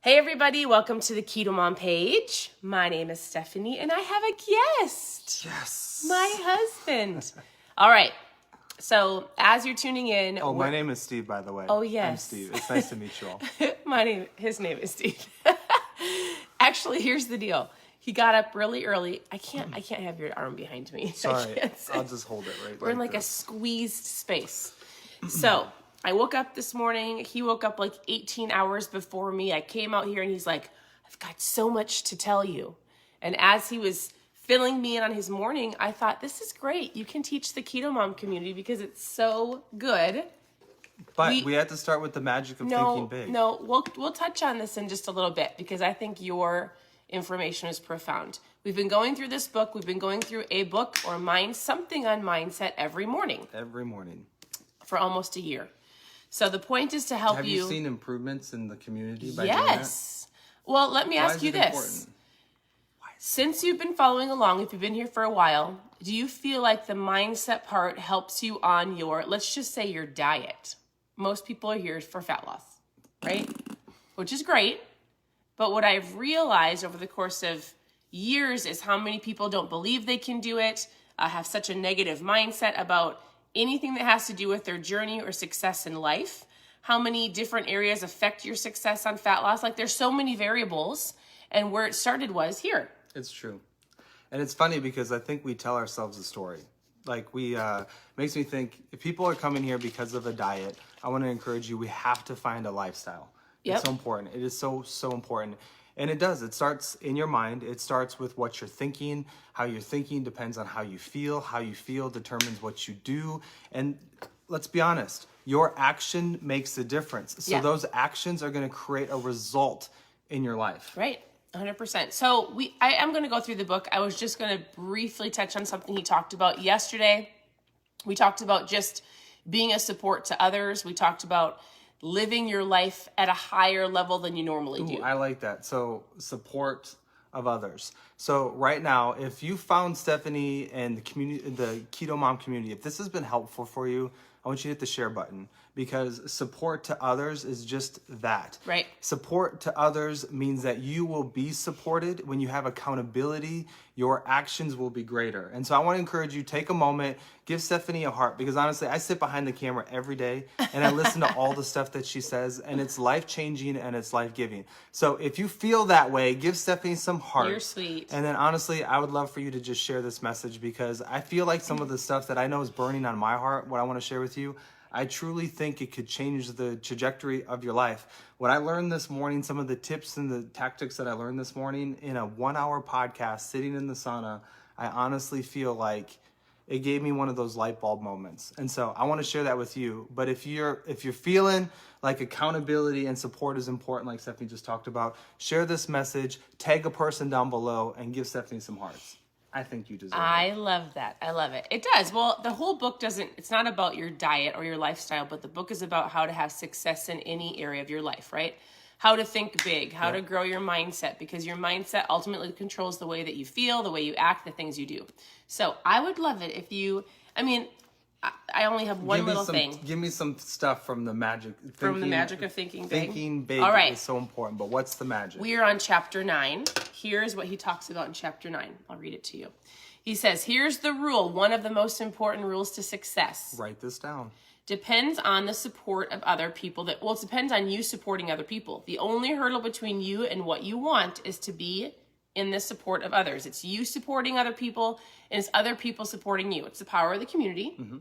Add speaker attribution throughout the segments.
Speaker 1: Hey everybody, welcome to the KetoMom page. My name is Stephanie and I have a guest.
Speaker 2: Yes.
Speaker 1: My husband. All right. So as you're tuning in.
Speaker 2: Oh, my name is Steve, by the way.
Speaker 1: Oh, yes.
Speaker 2: I'm Steve. It's nice to meet you all.
Speaker 1: His name is Steve. Actually, here's the deal. He got up really early. I can't have your arm behind me.
Speaker 2: Sorry. I'll just hold it right.
Speaker 1: We're in like a squeezed space. So I woke up this morning. He woke up like 18 hours before me. I came out here and he's like, I've got so much to tell you. And as he was filling me in on his morning, I thought, this is great. You can teach the KetoMom community because it's so good.
Speaker 2: But we had to start with the magic of thinking big.
Speaker 1: No, we'll touch on this in just a little bit because I think your information is profound. We've been going through this book. We've been going through a book or something on mindset every morning.
Speaker 2: Every morning.
Speaker 1: For almost a year. So the point is to help you.
Speaker 2: Have you seen improvements in the community by doing
Speaker 1: Yes. Well, let me ask you this.
Speaker 2: Important?
Speaker 1: Since you've been following along, if you've been here for a while, do you feel like the mindset part helps you on your, let's just say your diet? Most people are here for fat loss, right? Which is great. But what I've realized over the course of years is how many people don't believe they can do it, have such a negative mindset about anything that has to do with their journey or success in life, how many different areas affect your success on fat loss. Like there's so many variables, and where it started was here.
Speaker 2: It's true. And it's funny because I think we tell ourselves a story. Like makes me think if people are coming here because of a diet, I want to encourage you, we have to find a lifestyle.
Speaker 1: Yep.
Speaker 2: It's so important. It is so important. And it does. It starts in your mind. It starts with what you're thinking. How you're thinking depends on how you feel. How you feel determines what you do. And let's be honest, your action makes a difference. So those actions are going to create a result in your life.
Speaker 1: Right. 100%. So I am going to go through the book. I was just going to briefly touch on something he talked about yesterday. We talked about just being a support to others. We talked about living your life at a higher level than you normally do.
Speaker 2: I like that. So support of others. So right now, if you found Stephanie and the community, the KetoMom community, if this has been helpful for you, I want you to hit the share button because support to others is just that.
Speaker 1: Right.
Speaker 2: Support to others means that you will be supported. When you have accountability, your actions will be greater. And so I want to encourage you, take a moment, give Stephanie a heart because honestly, I sit behind the camera every day and I listen to all the stuff that she says and it's life-changing and it's life-giving. So if you feel that way, give Stephanie some heart.
Speaker 1: You're sweet.
Speaker 2: And then honestly, I would love for you to just share this message because I feel like some of the stuff that I know is burning on my heart, what I want to share with you, I truly think it could change the trajectory of your life. What I learned this morning, some of the tips and the tactics that I learned this morning in a 1-hour podcast, sitting in the sauna, I honestly feel like it gave me one of those light bulb moments. And so I want to share that with you. But if you're feeling like accountability and support is important, like Stephanie just talked about, share this message, tag a person down below, and give Stephanie some hearts. I think you deserve it.
Speaker 1: I love that. I love it. It does. Well, the whole book it's not about your diet or your lifestyle, but the book is about how to have success in any area of your life, right? How to think big, how to grow your mindset, because your mindset ultimately controls the way that you feel, the way you act, the things you do. So I would love it if I only have one little thing.
Speaker 2: Give me some stuff from the magic.
Speaker 1: From the magic of thinking big.
Speaker 2: Thinking big
Speaker 1: All right.
Speaker 2: is so important, but what's the magic?
Speaker 1: We are on chapter 9. Here's what he talks about in chapter 9. I'll read it to you. He says, here's the rule, one of the most important rules to success.
Speaker 2: Write this down.
Speaker 1: Depends on the support of other people. It depends on you supporting other people. The only hurdle between you and what you want is to be in the support of others. It's you supporting other people, and it's other people supporting you. It's the power of the community. Mm-hmm.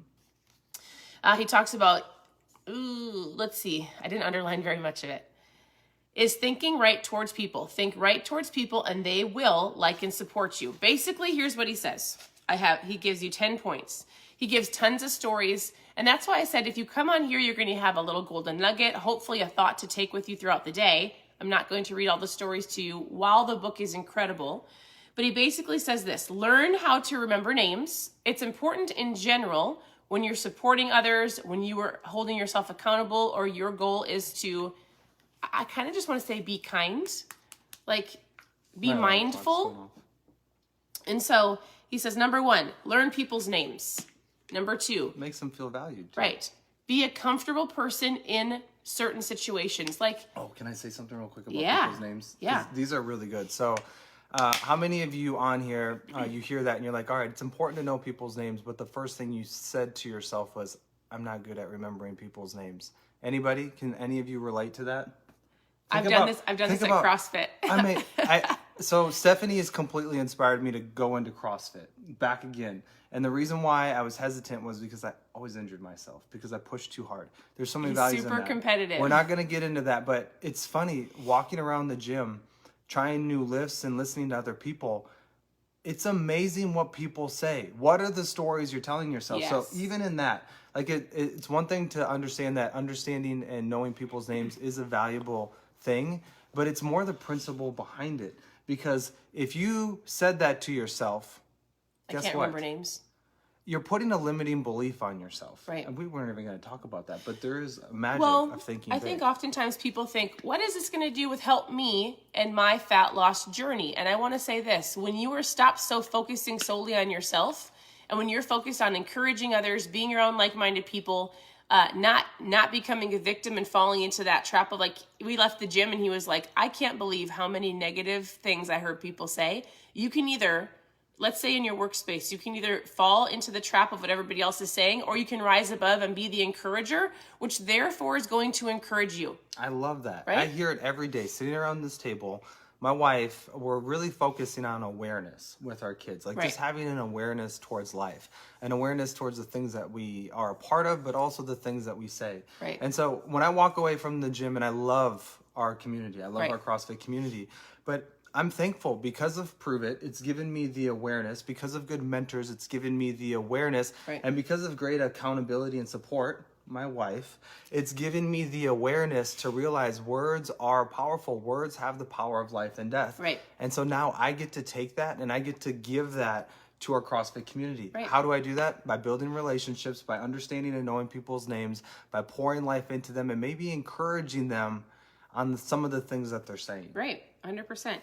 Speaker 1: He talks about, let's see, I didn't underline very much of it, is thinking right towards people. Think right towards people and they will like and support you. Basically, here's what he says. He gives you 10 points. He gives tons of stories. And that's why I said, if you come on here, you're going to have a little golden nugget, hopefully a thought to take with you throughout the day. I'm not going to read all the stories to you while the book is incredible. But he basically says this, learn how to remember names. It's important in general when you're supporting others, when you are holding yourself accountable, or your goal is to, I kind of just want to say be kind, like be mindful. And so he says, number 1, learn people's names. Number 2,
Speaker 2: makes them feel valued.
Speaker 1: Right. Be a comfortable person in certain situations. Like,
Speaker 2: Oh, can I say something real quick about
Speaker 1: Yeah.
Speaker 2: people's names? 'Cause
Speaker 1: Yeah.
Speaker 2: these are really good. So, how many of you on here, you hear that and you're like, all right, it's important to know people's names, but the first thing you said to yourself was, I'm not good at remembering people's names. Anybody? Can any of you relate to that?
Speaker 1: I've done this at CrossFit.
Speaker 2: So Stephanie has completely inspired me to go into CrossFit back again. And the reason why I was hesitant was because I always injured myself because I pushed too hard. There's so many
Speaker 1: He's
Speaker 2: values in
Speaker 1: super
Speaker 2: that.
Speaker 1: competitive.
Speaker 2: We're not going to get into that, but it's funny walking around the gym, trying new lifts and listening to other people. It's amazing what people say. What are the stories you're telling yourself?
Speaker 1: Yes.
Speaker 2: So even in that, like it's one thing to understand that understanding and knowing people's names is a valuable thing, but it's more the principle behind it. Because if you said that to yourself,
Speaker 1: I can't remember names.
Speaker 2: You're putting a limiting belief on yourself.
Speaker 1: Right.
Speaker 2: And we weren't even going to talk about that, but there is a magic of thinking
Speaker 1: I
Speaker 2: big.
Speaker 1: think oftentimes people think, what is this going to do with help me and my fat loss journey? And I want to say this, when you are stopped focusing solely on yourself, and when you're focused on encouraging others, being around like-minded people, not becoming a victim and falling into that trap of like, we left the gym and he was like, I can't believe how many negative things I heard people say. You can either, let's say in your workspace, you can either fall into the trap of what everybody else is saying, or you can rise above and be the encourager, which therefore is going to encourage you.
Speaker 2: I love that.
Speaker 1: Right?
Speaker 2: I hear it every day sitting around this table. My wife, we're really focusing on awareness with our kids, like just having an awareness towards life, an awareness towards the things that we are a part of, but also the things that we say.
Speaker 1: Right.
Speaker 2: And so when I walk away from the gym, and I love our community, I love
Speaker 1: Right.
Speaker 2: our CrossFit community, but I'm thankful because of Prove It, it's given me the awareness. Because of good mentors, it's given me the awareness.
Speaker 1: Right.
Speaker 2: And because of great accountability and support, my wife, it's given me the awareness to realize words are powerful. Words have the power of life and death.
Speaker 1: Right.
Speaker 2: And so now I get to take that and I get to give that to our CrossFit community.
Speaker 1: Right.
Speaker 2: How do I do that? By building relationships, by understanding and knowing people's names, by pouring life into them, and maybe encouraging them on some of the things that they're saying.
Speaker 1: Right, 100%.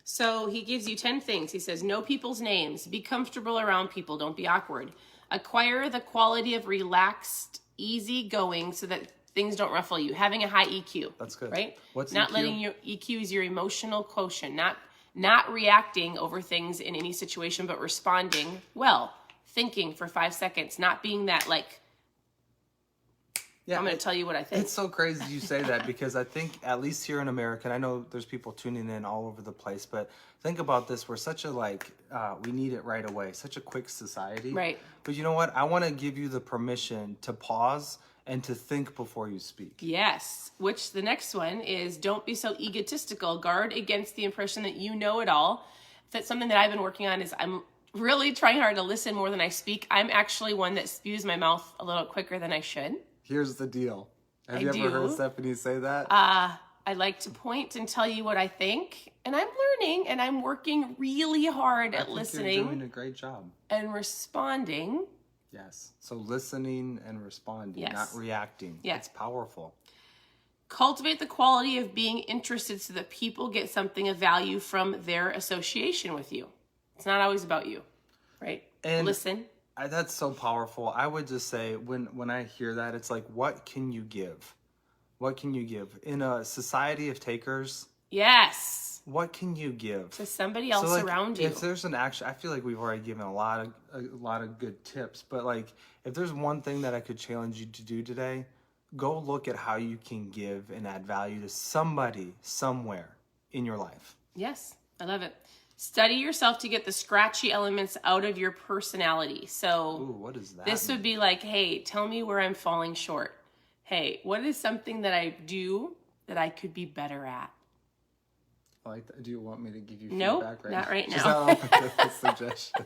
Speaker 1: So he gives you 10 things. He says, know people's names, be comfortable around people, don't be awkward. Acquire the quality of relaxed, easy going so that things don't ruffle you. Having a high EQ.
Speaker 2: That's good.
Speaker 1: Right?
Speaker 2: What's
Speaker 1: not
Speaker 2: EQ?
Speaker 1: letting your EQ is your emotional quotient, not reacting over things in any situation, but responding well, thinking for 5 seconds, not being that like,
Speaker 2: Yeah,
Speaker 1: I'm going to tell you what I think.
Speaker 2: It's so crazy you say that because I think, at least here in America, and I know there's people tuning in all over the place, but think about this. We're such a we need it right away, such a quick society.
Speaker 1: Right.
Speaker 2: But you know what? I want to give you the permission to pause and to think before you speak.
Speaker 1: Yes, which the next one is don't be so egotistical. Guard against the impression that you know it all. That's something that I've been working on is I'm really trying hard to listen more than I speak. I'm actually one that spews my mouth a little quicker than I should.
Speaker 2: Here's the deal. Have
Speaker 1: I
Speaker 2: you ever
Speaker 1: do.
Speaker 2: heard Stephanie say that?
Speaker 1: I like to point and tell you what I think, and I'm learning and I'm working really hard at listening.
Speaker 2: You're doing a great job.
Speaker 1: And responding.
Speaker 2: Yes. So listening and responding,
Speaker 1: Yes.
Speaker 2: not reacting.
Speaker 1: Yeah.
Speaker 2: It's powerful.
Speaker 1: Cultivate the quality of being interested so that people get something of value from their association with you. It's not always about you, right?
Speaker 2: And
Speaker 1: listen.
Speaker 2: That's so powerful. I would just say when I hear that, it's like, what can you give? What can you give? In a society of takers,
Speaker 1: Yes.
Speaker 2: what can you give?
Speaker 1: To somebody else around you.
Speaker 2: If there's an action, I feel like we've already given a lot of good tips, but like if there's one thing that I could challenge you to do today, go look at how you can give and add value to somebody somewhere in your life.
Speaker 1: Yes, I love it. Study yourself to get the scratchy elements out of your personality. So
Speaker 2: Ooh, what is that?
Speaker 1: this would be like, hey, tell me where I'm falling short. Hey, what is something that I do that I could be better at?
Speaker 2: Like that. Do you want me to give you
Speaker 1: Nope,
Speaker 2: feedback
Speaker 1: not right
Speaker 2: Just
Speaker 1: now.
Speaker 2: a suggestion.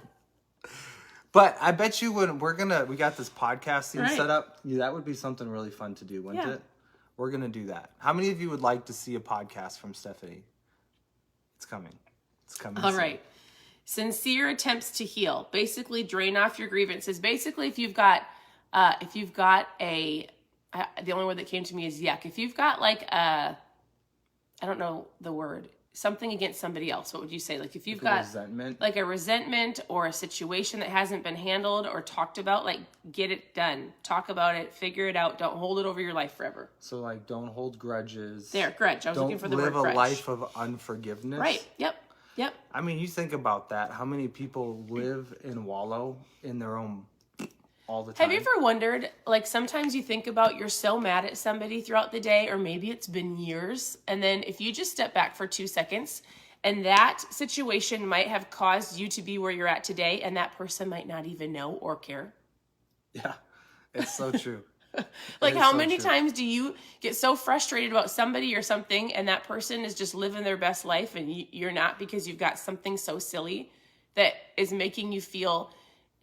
Speaker 2: But I bet you when we got this podcasting
Speaker 1: Right.
Speaker 2: set up, that would be something really fun to do, wouldn't
Speaker 1: Yeah.
Speaker 2: it? We're going to do that. How many of you would like to see a podcast from Stephanie? It's coming. It's coming.
Speaker 1: All
Speaker 2: soon.
Speaker 1: right. Sincere attempts to heal. Basically, drain off your grievances. Basically, if you've got the only word that came to me is yuck. If you've got like I don't know the word, something against somebody else, what would you say? Like if you've
Speaker 2: Like
Speaker 1: got
Speaker 2: resentment.
Speaker 1: like a resentment or a situation that hasn't been handled or talked about, like get it done. Talk about it, figure it out. Don't hold it over your life forever.
Speaker 2: So like don't hold grudges.
Speaker 1: There, grudge. I was looking for the word
Speaker 2: Don't live
Speaker 1: grudge.
Speaker 2: a life of unforgiveness.
Speaker 1: Right. Yep.
Speaker 2: I mean, you think about that. How many people live and wallow in their own all the time?
Speaker 1: Have you ever wondered, like sometimes you think about you're so mad at somebody throughout the day, or maybe it's been years, and then if you just step back for 2 seconds, and that situation might have caused you to be where you're at today, and that person might not even know or care.
Speaker 2: Yeah, it's so true.
Speaker 1: Like
Speaker 2: It is
Speaker 1: how
Speaker 2: so
Speaker 1: many
Speaker 2: true.
Speaker 1: times do you get so frustrated about somebody or something, and that person is just living their best life, and you're not, because you've got something so silly that is making you feel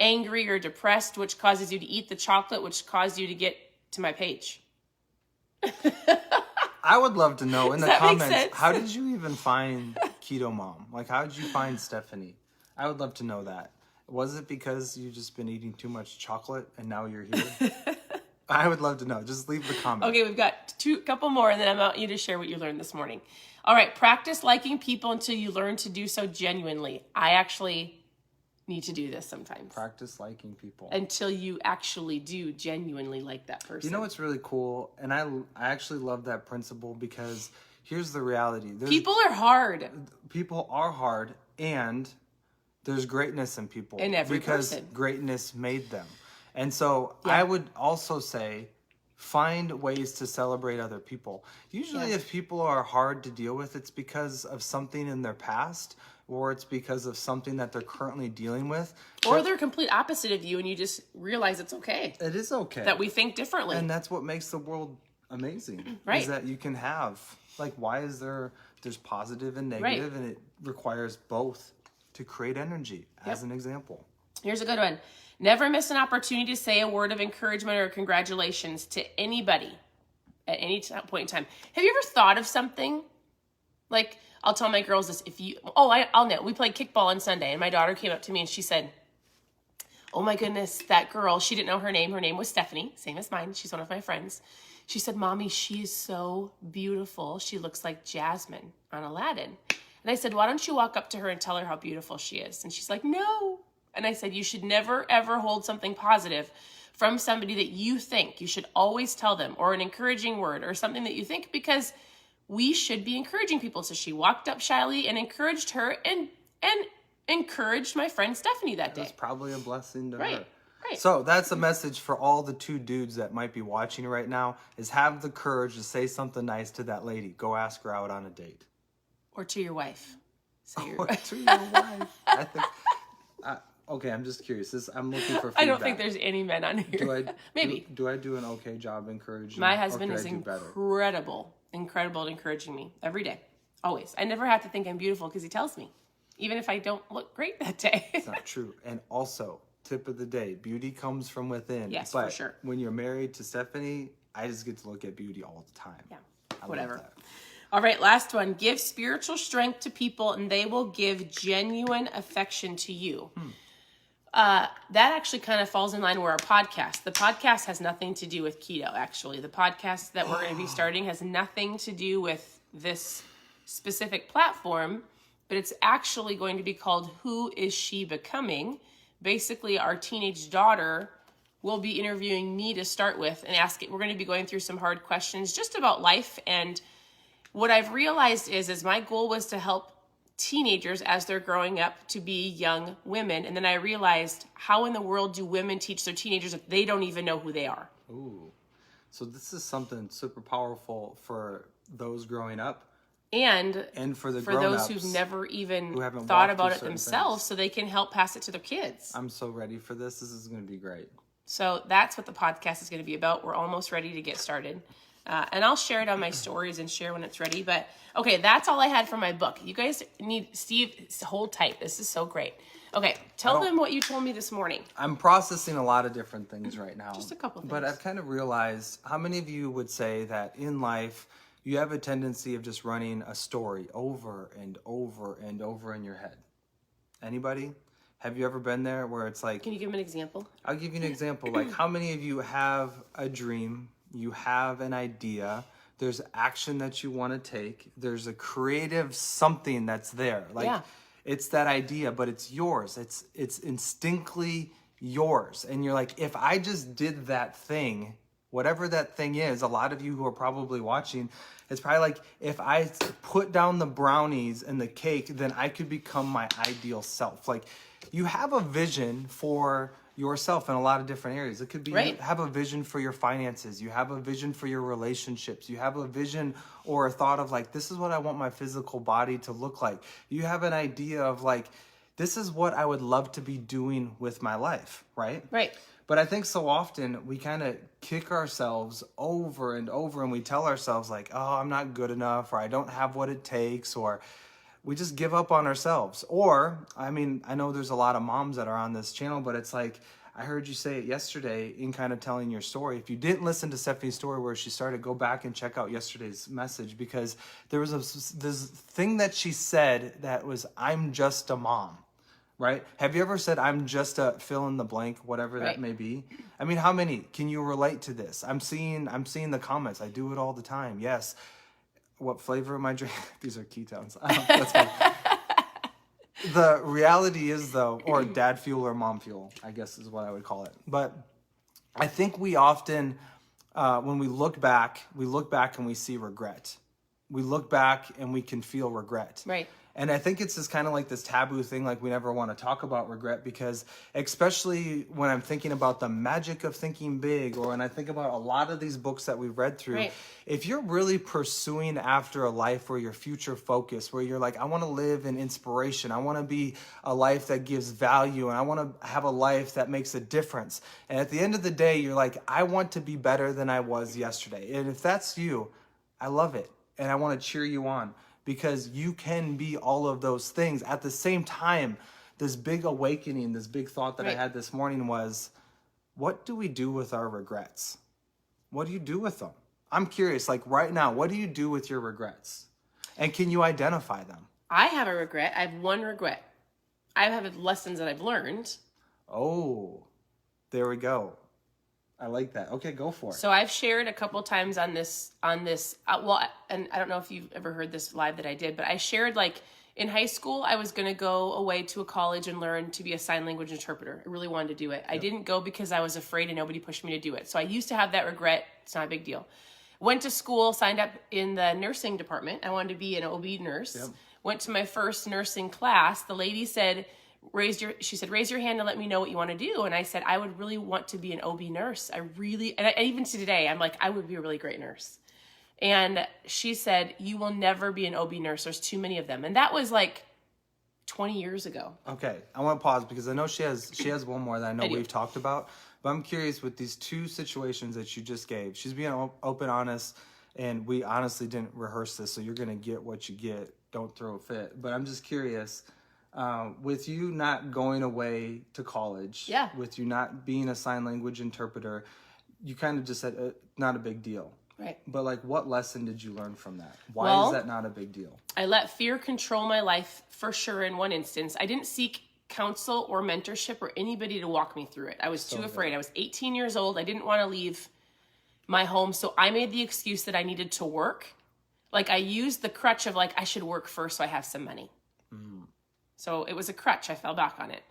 Speaker 1: angry or depressed, which causes you to eat the chocolate, which caused you to get to my page.
Speaker 2: I would love to know in the
Speaker 1: Does that make
Speaker 2: comments,
Speaker 1: sense?
Speaker 2: how did you even find KetoMom? Like, how did you find Stephanie? I would love to know that. Was it because you've just been eating too much chocolate and now you're here? I would love to know. Just leave the comment.
Speaker 1: Okay, we've got couple more, and then I want you to share what you learned this morning. All right, practice liking people until you learn to do so genuinely. I actually need to do this sometimes.
Speaker 2: Practice liking people.
Speaker 1: Until you actually do genuinely like that person.
Speaker 2: You know what's really cool? And I actually love that principle because here's the reality.
Speaker 1: People are hard.
Speaker 2: People are hard, and there's greatness in people.
Speaker 1: In every
Speaker 2: because
Speaker 1: person.
Speaker 2: greatness made them. And so
Speaker 1: Yeah.
Speaker 2: I would also say find ways to celebrate other people. Usually if people are hard to deal with, it's because of something in their past, or it's because of something that they're currently dealing with.
Speaker 1: Or they're complete opposite of you, and you just realize it's okay.
Speaker 2: It is okay.
Speaker 1: That we think differently.
Speaker 2: And that's what makes the world amazing.
Speaker 1: Right.
Speaker 2: Is that you can have, like, why is there's positive and negative,
Speaker 1: Right.
Speaker 2: and it requires both to create energy, as an example.
Speaker 1: Here's a good one. Never miss an opportunity to say a word of encouragement or congratulations to anybody at any point in time. Have you ever thought of something? Like, I'll tell my girls this. I'll know. We played kickball on Sunday, and my daughter came up to me and she said, "Oh my goodness, that girl," she didn't know her name. Her name was Stephanie, same as mine. She's one of my friends. She said, "Mommy, she is so beautiful. She looks like Jasmine on Aladdin." And I said, "Why don't you walk up to her and tell her how beautiful she is?" And she's like, "No." And I said, "You should never, ever hold something positive from somebody that you think. You should always tell them, or an encouraging word or something that you think, because we should be encouraging people." So she walked up shyly and encouraged her and encouraged my friend Stephanie that day.
Speaker 2: It's probably a blessing to her.
Speaker 1: Right.
Speaker 2: So that's a message for all the 2 dudes that might be watching right now, is have the courage to say something nice to that lady. Go ask her out on a date.
Speaker 1: Or to your wife. Say your
Speaker 2: Or to your wife. I think... okay, I'm just curious. I'm looking for feedback.
Speaker 1: I don't think there's any men on here. Maybe.
Speaker 2: Do I do an okay job encouraging?
Speaker 1: My husband
Speaker 2: or
Speaker 1: is
Speaker 2: could I do better?
Speaker 1: incredible at encouraging me every day. Always. I never have to think I'm beautiful because he tells me, even if I don't look great that day.
Speaker 2: It's not true. And also, tip of the day, beauty comes from within.
Speaker 1: Yes,
Speaker 2: but
Speaker 1: for sure.
Speaker 2: when you're married to Stephanie, I just get to look at beauty all the time.
Speaker 1: Yeah,
Speaker 2: I
Speaker 1: whatever.
Speaker 2: love that.
Speaker 1: All right, last one. Give spiritual strength to people, and they will give genuine affection to you. That actually kind of falls in line with our podcast. The podcast has nothing to do with keto, actually. The podcast that we're going to be starting has nothing to do with this specific platform, but it's actually going to be called Who Is She Becoming? Basically, our teenage daughter will be interviewing me to start with and asking. We're going to be going through some hard questions just about life. And what I've realized is my goal was to help teenagers as they're growing up to be young women. And then I realized, how in the world do women teach their teenagers if they don't even know who they are?
Speaker 2: Ooh. So this is something super powerful for those growing up.
Speaker 1: And
Speaker 2: for the
Speaker 1: for
Speaker 2: grown-ups
Speaker 1: those who've never even
Speaker 2: who haven't
Speaker 1: thought
Speaker 2: walked
Speaker 1: about
Speaker 2: through
Speaker 1: it
Speaker 2: certain
Speaker 1: themselves,
Speaker 2: things.
Speaker 1: so they can help pass it to their kids.
Speaker 2: I'm so ready for this. This is going to be great.
Speaker 1: So that's what the podcast is going to be about. We're almost ready to get started. And I'll share it on my stories and share when it's ready. But okay, that's all I had for my book. You guys need, Steve, hold tight. This is so great. Okay, tell them what you told me this morning.
Speaker 2: I'm processing a lot of different things right now.
Speaker 1: Just a couple things.
Speaker 2: But I've kind of realized, how many of you would say that in life, you have a tendency of just running a story over and over and over in your head? Anybody? Have you ever been there where it's like...
Speaker 1: Can you give them an example?
Speaker 2: I'll give you an example. Like, how many of you have a dream, you have an idea, There's action that you want to take. There's a creative something that's there. Like it's that idea, but it's yours. It's instinctively yours. And you're like, if I just did that thing, whatever that thing is, a lot of you who are probably watching, it's probably like, if I put down the brownies and the cake, then I could become my ideal self. Like, you have a vision for yourself in a lot of different areas. It could be you have a vision for your finances. You have a vision for your relationships. You have a vision or a thought of like, this is what I want my physical body to look like. You have an idea of like, this is what I would love to be doing with my life, right?
Speaker 1: Right.
Speaker 2: But I think so often we kind of kick ourselves over and over, and we tell ourselves like, oh, I'm not good enough, or I don't have what it takes, or we just give up on ourselves. Or, I mean, I know there's a lot of moms that are on this channel, but it's like, I heard you say it yesterday in kind of telling your story. If you didn't listen to Stephanie's story where she started, go back and check out yesterday's message, because there was this thing that she said that was, I'm just a mom. Right? Have you ever said, I'm just a fill in the blank, whatever that may be? I mean, how many can you relate to this? I'm seeing the comments. I do it all the time. Yes. What flavor am I drinking? These are ketones. That's fine. The reality is though, or dad fuel or mom fuel, I guess is what I would call it. But I think we often, when we look back and we see regret. We look back and we can feel regret.
Speaker 1: Right.
Speaker 2: And I think it's just kind of like this taboo thing, like we never want to talk about regret, because especially when I'm thinking about the magic of thinking big, or when I think about a lot of these books that we've read through, if you're really pursuing after a life where you're future focused, where you're like, I want to live in inspiration, I want to be a life that gives value, and I want to have a life that makes a difference. And at the end of the day, you're like, I want to be better than I was yesterday. And if that's you, I love it. And I want to cheer you on. Because you can be all of those things. At the same time, this big awakening, this big thought that I had this morning was, what do we do with our regrets? What do you do with them? I'm curious, like right now, what do you do with your regrets? And can you identify them?
Speaker 1: I have a regret. I have one regret. I have lessons that I've learned.
Speaker 2: Oh, there we go. I like that. Okay, go for it.
Speaker 1: So I've shared a couple times on this, well, and I don't know if you've ever heard this live that I did, but I shared like in high school, I was going to go away to a college and learn to be a sign language interpreter. I really wanted to do it. I didn't go because I was afraid and nobody pushed me to do it. So I used to have that regret. It's not a big deal. Went to school, signed up in the nursing department. I wanted to be an OB nurse. Went to my first nursing class. The lady said, raise your hand and let me know what you want to do. And I said, I would really want to be an OB nurse. And even to today, I'm like, I would be a really great nurse. And she said, you will never be an OB nurse. There's too many of them. And that was like 20 years ago. Okay. I want to pause because I know she has one more that I know we've talked about, but I'm curious with these two situations that you just gave. She's being open, honest, and we honestly didn't rehearse this. So you're going to get what you get. Don't throw a fit. But I'm just curious, with you not going away to college, with you not being a sign language interpreter, you kind of just said not a big deal. Right. But like, what lesson did you learn from that? Why is that not a big deal? I let fear control my life for sure in one instance. I didn't seek counsel or mentorship or anybody to walk me through it. I was too afraid. I was 18 years old. I didn't want to leave my home. So I made the excuse that I needed to work. Like I used the crutch of like, I should work first so I have some money. So it was a crutch. I fell back on it.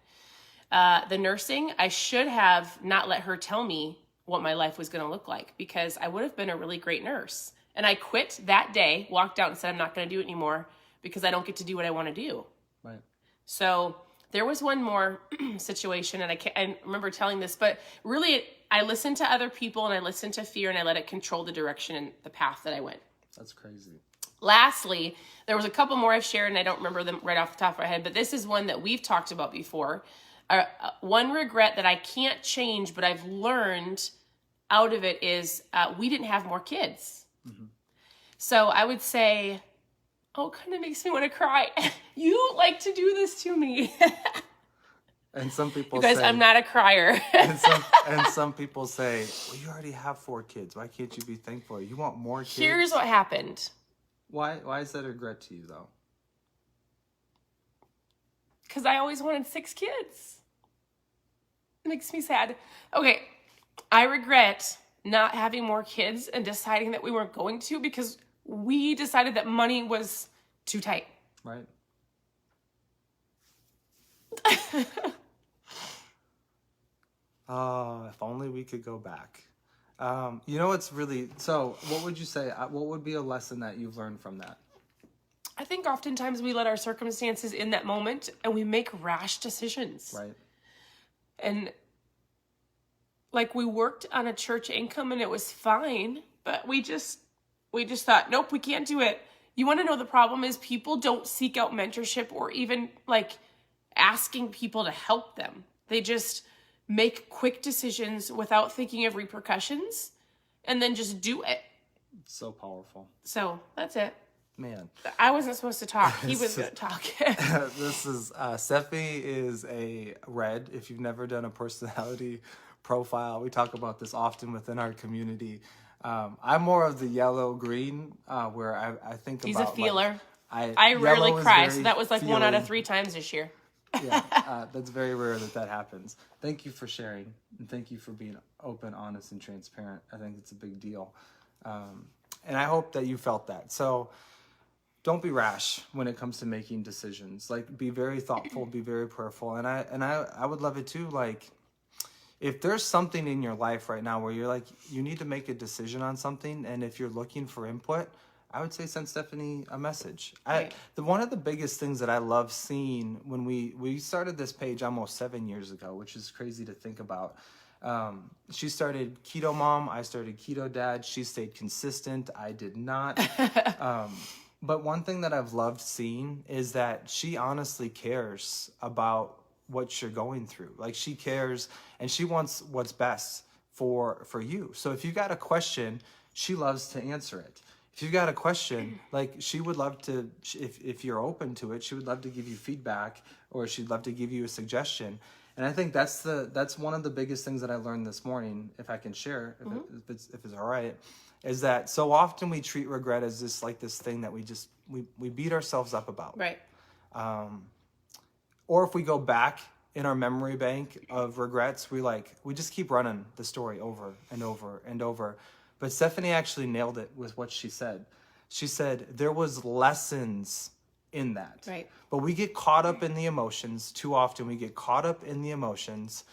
Speaker 1: The nursing, I should have not let her tell me what my life was going to look like because I would have been a really great nurse. And I quit that day, walked out and said, I'm not going to do it anymore because I don't get to do what I want to do. Right. So there was one more situation, and I remember telling this, but really I listened to other people and I listened to fear and I let it control the direction and the path that I went. That's crazy. Lastly, there was a couple more I've shared and I don't remember them right off the top of my head, but this is one that we've talked about before. One regret that I can't change, but I've learned out of it is we didn't have more kids. Mm-hmm. So I would say, oh, it kind of makes me want to cry. You like to do this to me. And some people say... I'm not a crier. and some people say, well, you already have 4 kids. Why can't you be thankful? You want more kids? Here's what happened. Why is that a regret to you, though? Because I always wanted 6 kids. It makes me sad. Okay, I regret not having more kids and deciding that we weren't going to because we decided that money was too tight.
Speaker 2: Right. Oh, if only we could go back. You know, it's really, so what would you say, what would be a lesson that you've learned from that?
Speaker 1: I think oftentimes we let our circumstances in that moment and we make rash decisions.
Speaker 2: Right.
Speaker 1: And like we worked on a church income and it was fine, but we just thought, nope, we can't do it. You want to know the problem is people don't seek out mentorship or even like asking people to help them. They just make quick decisions without thinking of repercussions and then just do it.
Speaker 2: So powerful.
Speaker 1: So that's it.
Speaker 2: Man.
Speaker 1: I wasn't supposed to talk. He was going to talk.
Speaker 2: This is, Stephanie is a red. If you've never done a personality profile, we talk about this often within our community. I'm more of the yellow green, where I think
Speaker 1: He's
Speaker 2: about.
Speaker 1: He's a feeler.
Speaker 2: Like,
Speaker 1: I rarely cry, so that was like
Speaker 2: feeling.
Speaker 1: 1 out of 3 times this year.
Speaker 2: Yeah, that's very rare that happens. Thank you for sharing, and thank you for being open, honest, and transparent. I think it's a big deal, and I hope that you felt that. So don't be rash when it comes to making decisions. Like, be very thoughtful, be very prayerful, and I would love it too. Like, if there's something in your life right now where you're like, you need to make a decision on something, and if you're looking for input, I would say send Stephanie a message.
Speaker 1: Right.
Speaker 2: One of the biggest things that I love seeing when we started this page almost 7 years ago, which is crazy to think about. She started KetoMom, I started Keto Dad. She stayed consistent, I did not. But one thing that I've loved seeing is that she honestly cares about what you're going through. Like, she cares and she wants what's best for you. So if you got a question, she loves to answer it. If you've got a question, like, she would love to, if you're open to it, she would love to give you feedback, or she'd love to give you a suggestion. And I think that's one of the biggest things that I learned this morning, if I can share, if it's all right, is that so often we treat regret as this thing that we beat ourselves up about.
Speaker 1: Right.
Speaker 2: Or if we go back in our memory bank of regrets, we just keep running the story over and over and over. But Stephanie actually nailed it with what she said. She said there was lessons in that.
Speaker 1: Right.
Speaker 2: But we get caught up in the emotions. Too often we get caught up in the emotions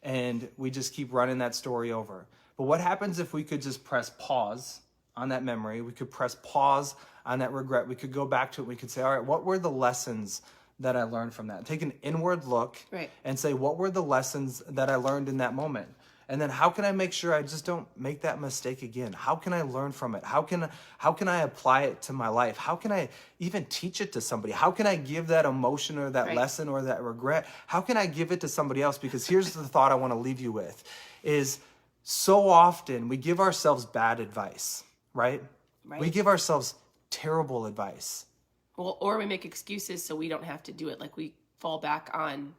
Speaker 2: and we just keep running that story over. But what happens if we could just press pause on that memory? We could press pause on that regret. We could go back to it. We could say, all right, what were the lessons that I learned from that? Take an inward look. Right. And say, what were the lessons that I learned in that moment? And then how can I make sure I just don't make that mistake again? How can I learn from it? How can I apply it to my life? How can I even teach it to somebody? How can I give that emotion or that lesson or that regret? How can I give it to somebody else? Because here's the thought I want to leave you with is so often we give ourselves bad advice, right? We give ourselves terrible advice.
Speaker 1: Well, or we make excuses so we don't have to do it. Like, we fall back on.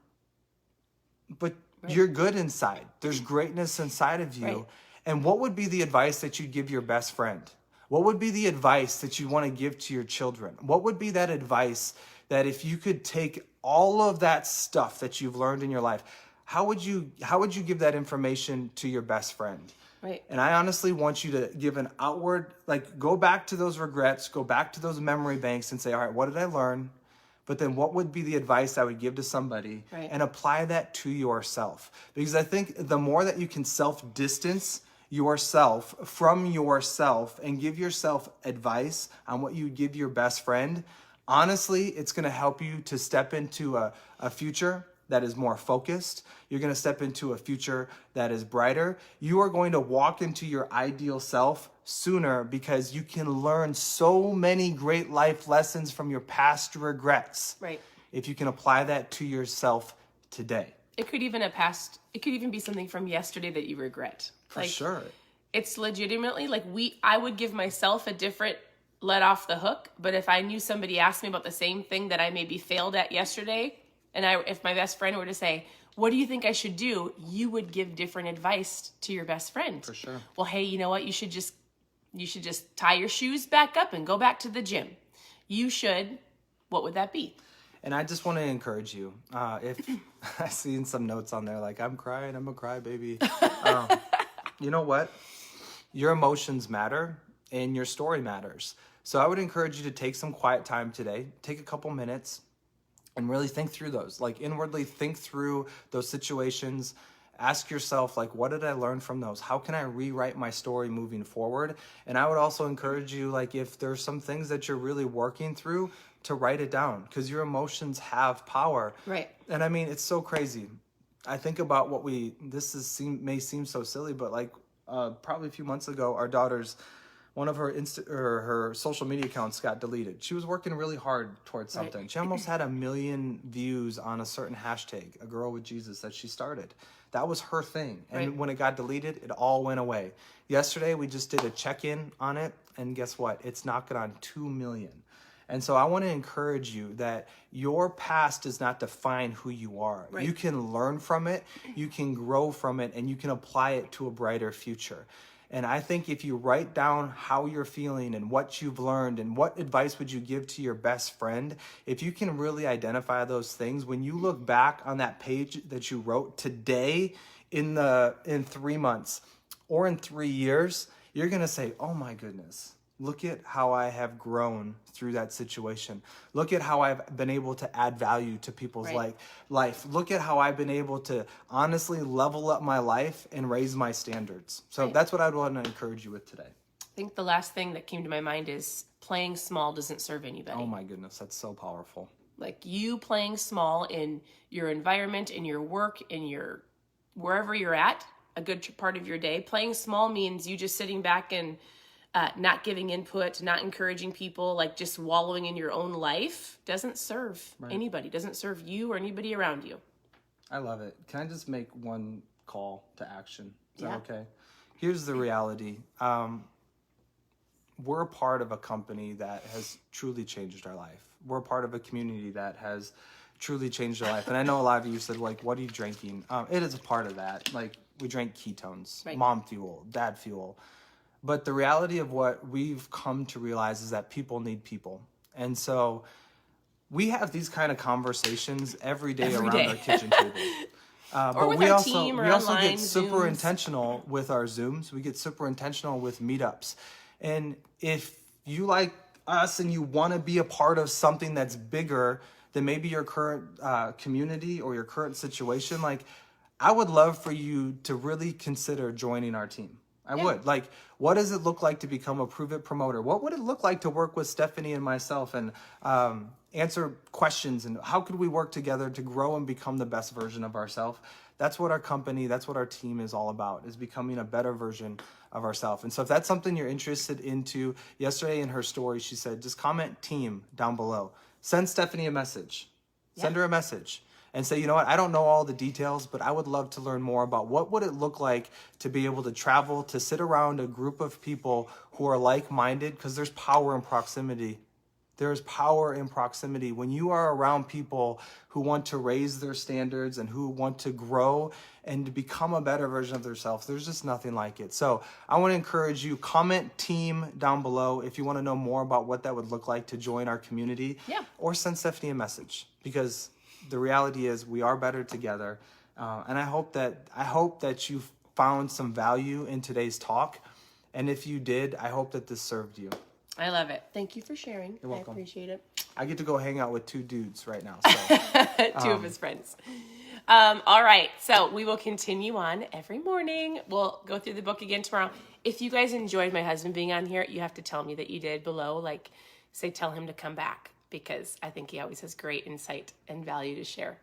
Speaker 2: But you're good inside. There's greatness inside of you. Right. And what would be the advice that you'd give your best friend? What would be the advice that you want to give to your children? What would be that advice that if you could take all of that stuff that you've learned in your life, how would you give that information to your best friend?
Speaker 1: Right.
Speaker 2: And I honestly want you to give an outward, like, go back to those regrets, go back to those memory banks and say, all right, what did I learn? But then what would be the advice I would give to somebody and apply that to yourself? Because I think the more that you can self-distance yourself from yourself and give yourself advice on what you give your best friend, honestly, it's going to help you to step into a future that is more focused. You're going to step into a future that is brighter. You are going to walk into your ideal self sooner because you can learn so many great life lessons from your past regrets. Right. If you can apply that to yourself today.
Speaker 1: It could even be something from yesterday that you regret.
Speaker 2: For sure.
Speaker 1: It's legitimately I would give myself a different let off the hook, but if I knew somebody asked me about the same thing that I maybe failed at yesterday, and if my best friend were to say, what do you think I should do? You would give different advice to your best friend.
Speaker 2: For sure.
Speaker 1: Well, hey, you know what? You should just tie your shoes back up and go back to the gym. What would that be?
Speaker 2: And I just want to encourage you. If I seen some notes on there, like, I'm crying, I'm a crybaby. You know what? your emotions matter and your story matters. So I would encourage you to take some quiet time today, take a couple minutes and really think through those, like inwardly think through those situations. Ask yourself, like, what did I learn from those? How can I rewrite my story moving forward? And I would also encourage you, like, if there's some things that you're really working through, to write it down, because your emotions have power.
Speaker 1: Right.
Speaker 2: And I mean, it's so crazy. I think about may seem so silly, but like probably a few months ago, our daughter's, one of her her social media accounts got deleted. She was working really hard towards something. Right. She almost had 1 million views on a certain hashtag, a girl with Jesus, that she started. That was her thing. And when it got deleted, it all went away. Yesterday, we just did a check-in on it. And guess what? It's knocking on 2 million. And so I want to encourage you that your past does not define who you are. Right. You can learn from it, you can grow from it, and you can apply it to a brighter future. And I think if you write down how you're feeling and what you've learned and what advice would you give to your best friend, if you can really identify those things, when you look back on that page that you wrote today in 3 months or in 3 years, you're going to say, oh my goodness, look at how I have grown through that situation. Look at how I've been able to add value to people's life. Look at how I've been able to honestly level up my life and raise my standards. So that's what I'd want to encourage you with today.
Speaker 1: I think the last thing that came to my mind is playing small doesn't serve anybody.
Speaker 2: Oh my goodness, that's so powerful.
Speaker 1: Like you playing small in your environment, in your work, in your wherever you're at, a good part of your day. Playing small means you just sitting back and not giving input, not encouraging people, like just wallowing in your own life doesn't serve anybody, doesn't serve you or anybody around you.
Speaker 2: I love it. Can I just make one call to action? Is that okay? Here's the reality. We're a part of a company that has truly changed our life. We're a part of a community that has truly changed our life. And I know a lot of you said, like, what are you drinking? It is a part of that. Like, we drink ketones, mom fuel, dad fuel. But the reality of what we've come to realize is that people need people. And so we have these kind of conversations every day around our kitchen table.
Speaker 1: Or with our team or
Speaker 2: we also
Speaker 1: online
Speaker 2: get super
Speaker 1: Zooms.
Speaker 2: Intentional with our Zooms. We get super intentional with meetups. And if you like us and you want to be a part of something that's bigger than maybe your current community or your current situation, like, I would love for you to really consider joining our team. I would. Like, what does it look like to become a Prove It promoter? What would it look like to work with Stephanie and myself and answer questions? And how could we work together to grow and become the best version of ourselves? That's what our company, that's what our team is all about, is becoming a better version of ourselves. And so if that's something you're interested into, yesterday in her story, she said, just comment team down below. Send Stephanie a message. Send her a message. And say, you know what, I don't know all the details, but I would love to learn more about what would it look like to be able to travel, to sit around a group of people who are like-minded, because there's power in proximity. There's power in proximity. When you are around people who want to raise their standards and who want to grow and to become a better version of themselves, there's just nothing like it. So I want to encourage you, comment team down below if you want to know more about what that would look like to join our community. Or send Stephanie a message, because the reality is we are better together. And I hope that you found some value in today's talk. And if you did, I hope that this served you.
Speaker 1: I love it. Thank you for sharing.
Speaker 2: You're welcome.
Speaker 1: I appreciate it.
Speaker 2: I get to go hang out with 2 dudes right now. So.
Speaker 1: Two of his friends. All right. So we will continue on every morning. We'll go through the book again tomorrow. If you guys enjoyed my husband being on here, you have to tell me that you did below. Like, say, tell him to come back, because I think he always has great insight and value to share.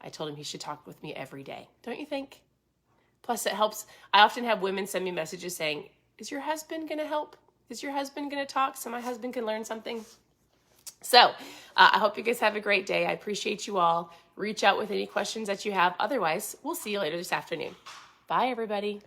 Speaker 1: I told him he should talk with me every day. Don't you think? Plus, it helps. I often have women send me messages saying, is your husband going to help? Is your husband going to talk so my husband can learn something? So I hope you guys have a great day. I appreciate you all. Reach out with any questions that you have. Otherwise, we'll see you later this afternoon. Bye, everybody.